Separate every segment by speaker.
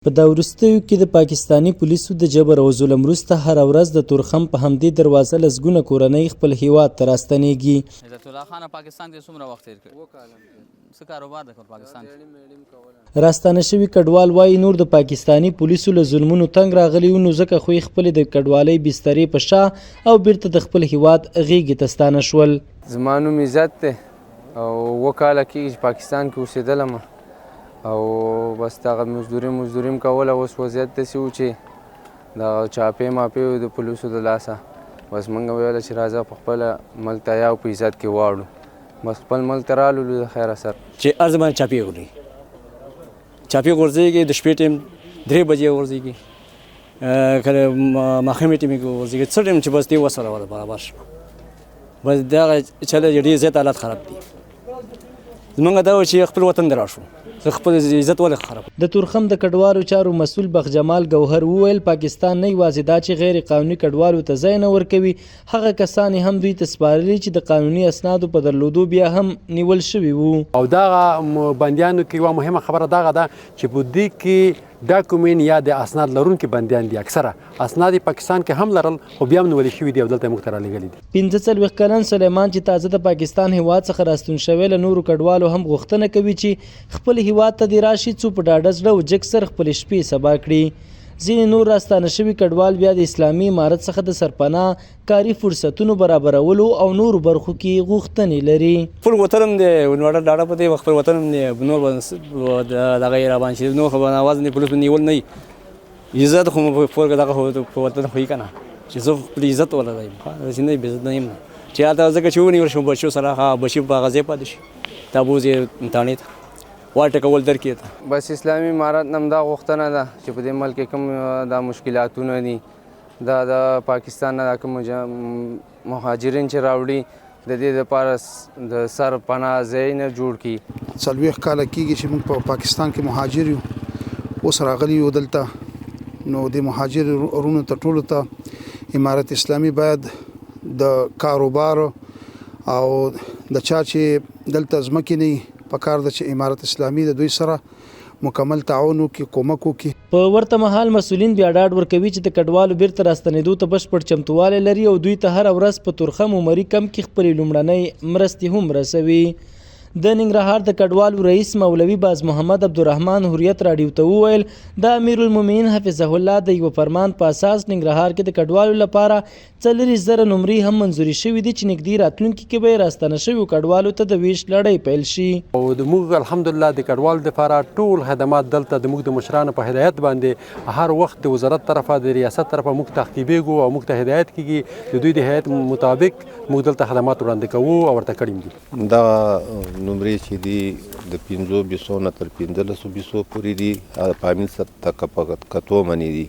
Speaker 1: په دا وروستیو کې د پاکستاني پولیسو د جبر او ظلم وروسته هره ورځ د تورخم په همدې دروازه لسګونه کورنۍ خپل هیواد ته راستنیږي.
Speaker 2: عزت الله خان پاکستان کې څومره وخت تیر کړ؟ څه کاروبار دی پاکستان کې؟
Speaker 1: راستانه شوي کډوال وایي نور د پاکستاني پولیسو له ظلمونو تنګ راغلي وو، نو ځکه خو یې خپلې د کډوالۍ بسترې په شا او بیرته د خپل هیواد غیږې ته ستانه شول.
Speaker 3: زما نوم عزت دی او اووه کاله کېږي چې پاکستان کې اوسېدلم او بس دغه مزدوري م کوله. اوس وضعیت داسې و چې دغه چاپې ماپې د پولیسو د لاسه بس موږ ویله چې راځه په خپله ملک ته یا په عزت کې واړو. بس خپل ملک ته رالولو د خیره سره
Speaker 4: چې هر زمان چاپې غورځېږي د شپې ټایم 3 بجې غورځېږي، کله ماښامي ټایم کې غورځېږي، څه ټایم چې بس دې وسره برابر شو. بس دغه چله ډېر زیات حالت خراب دي. زمونږ دا و چې خپل وطن ته راشو، خپل عزت ولې خراب.
Speaker 1: د تورخم د کډوالو چارو مسؤل بخجمال ګوهر وویل پاکستان نه یوازې دا چې غیر قانوني کډوالو ته ځای نه ورکوي، هغه کسان هم دوی ته سپارلي چې د قانوني اسنادو په درلودو بیا هم نیول شوي وو.
Speaker 5: او دغه بندیانو کې یوه مهمه خبره دغه ده چې په دې کې ډاکومنټ یا د اسناد لرونکي بندیان دي. اکثره اسناد پاکستان کې هم لرل خو بیا هم نیولې شوي دي او دلته موږ ته رالیږلي دي.
Speaker 1: 45 کلن سلیمان چې تازه د پاکستان هیواد څخه راستون شوی له نورو کډوالو هم غوښتنه کوي چې خپل هیواد ته دې راشي څو په ډاډه زړه او جګ سر خپلې شپې سبا کړي. ځینې نور راستانه شوي کډوال بیا د اسلامي امارت څخه د سرپناه کاري فرصتونو برابرولو او نورو برخو کې غوښتنې لري.
Speaker 4: خپل وطن هم دی نوړه ډاډه په دی خپل وطن هم دی نور دغه یې راباندې چې نور خو به اواز نه پولیس نیول نه وي. عزت خو مو په دغه په وطن خو یې که نه چې زه خپل عزت ولرم چې نه بې عزت نه یم چې هلته ځکه چې ونیول شم بچو سره بچي په هغه ځای پاتې شي تابوز یې امتحانې ته واټکول درکې ته.
Speaker 3: بس اسلامي امارت نه همدا غوښتنه ده چې په دې ملک کې کوم دا مشکلاتونه دي دا د پاکستان نه دا کوم مهاجرین چې راوړي د دې دپاره د سر پناه ځای نه جوړ کړي.
Speaker 6: 40 کاله کېږي چې موږ په پاکستان کې مهاجر یو، اوس راغلي یو دلته. نو د مهاجر ورونو ته ټولو ته امارت اسلامي باید د کاروبار او د چا چې دلته ځمکې نه پکار ده چې امارت اسلامي د دوی سره مکمل تعاون وکړي، کومک وکړي.
Speaker 1: په ورته مهال مسؤلین بیا ډاډ ورکوي چې د کډوالو بیرته راستنېدو ته بشپړ چمتووالی لري او دوی ته هره ورځ په تورخم عمري کمپ کې خپلې لومړنۍ مرستې هم رسوي. د ننګرهار د کډوالو رئیس مولوي باز محمد عبدالرحمن هوریت راډیو ته وویل د امیرالمؤمنین حفظه الله د یوه فرمان په اساس ننګرهار کې د کډوالو لپاره 40,000 نمرې هم منظوري شوي دي چې نږدې راتلونکي کې به راستنه شویو کډوالو ته د ویش لړۍ پیل شي.
Speaker 5: او د موږ الحمدلله د کډوالو دپاره ټول خدمات دلته د موږ د مشرانو په هدایت باندې هر وخت د وزارت طرفه د ریاست طرفه موږ تعقیبېږو او موږ ته هدایت کېږي د دوی د هدایت مطابق موږ دلته خدمات وړاندې کوو او ورته کړي دي.
Speaker 7: دغه نمرې چې دي د 5 بیسو نه تر 15 بیسو پورې دي په امین سره کتو منې دي.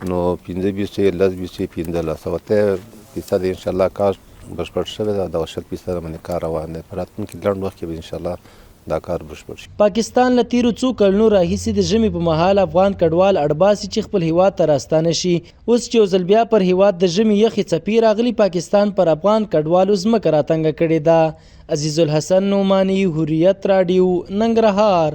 Speaker 7: نو 15 بیسو 10 بیسو 15% انشاءالله کار بشپړ شوی ده. دغه 100% باندې کار روان دی. په راتلونکي لنډ وخت کې به انشاءالله دا کار بشپړ شي.
Speaker 1: پاکستان له تیرو څو کلونو راهیسې د ژمي په مهال افغان کډوال اړباسي چې خپل هیواد ته راستانه شي. اوس چې یو ځل بیا پر هیواد د ژمي یخې څپې راغلي، پاکستان پر افغان کډوالو ځمکه راتنګه کړې ده. عزیز الحسن نعماني، حریت راډیو، ننګرهار.